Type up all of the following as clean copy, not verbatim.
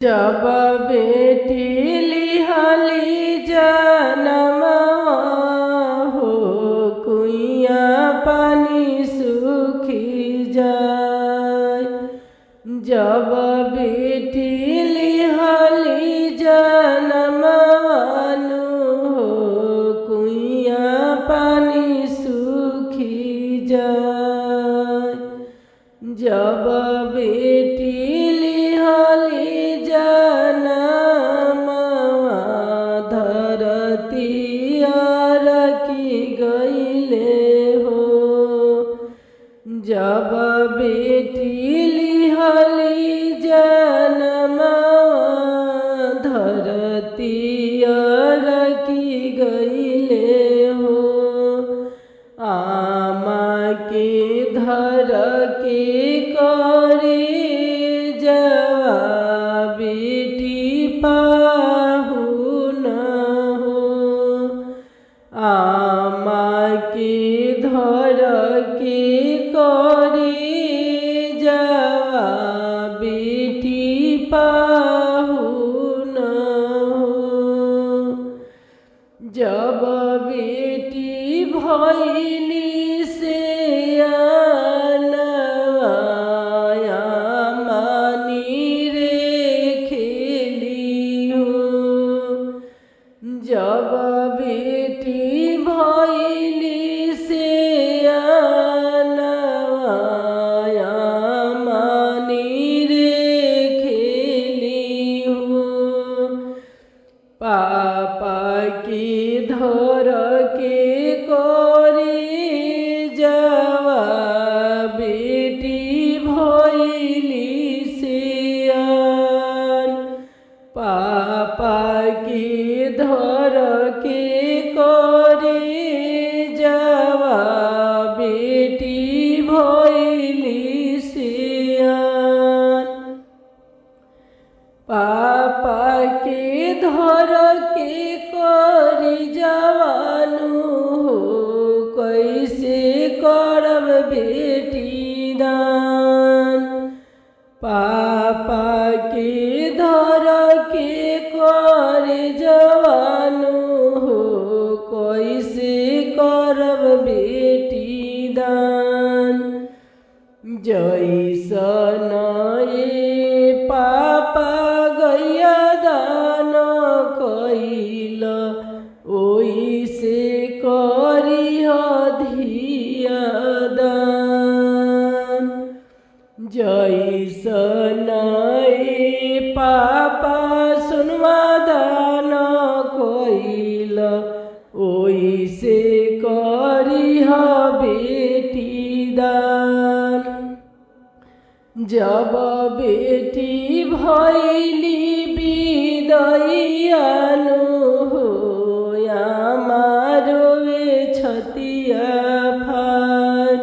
जब बेटी लिहाली जनमवा हो कुइया पानी सूखी जाए। जब बेटी लिहाली जनमवानु हो कुइया पानी सूखी जाए। जब बेटी लिहाली जब बेटी लिहाली जनमवा धरती अरकी गईले हो। आमा के धर के करे जवा बेटी पाहु न हो। आमा के धर के करे जवा बेटी पाहु न हो। जब बेटी भइली से नवाया मानी रे खेली हो। जब बेटी भइली से पापा की धर के करे जवा बेटी भइली सियान। पापा की धर के करे जवा बेटी भइली सियान। पापा के धर के करी जवानु हो कैसे करब बेटी दान। पापा के धर के करे जवानु हो कैसे करब बेटी दान। जैसन पापा गैया दान कइल ओइसे करिह धिया दान। जैसन पापा सुनवा दान कइल ओइसे करिह बेटी दान। जब बेटी भइली बिदैयानु हो आमारोवे छतिया फान।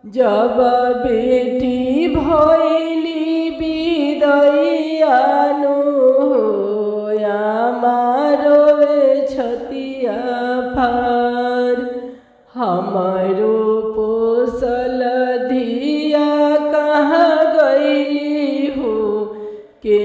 जब बेटी भइली बिदैयानु हो आमारोवे छतिया फान। हमरो पोसल धिया कहाँ गईली हो के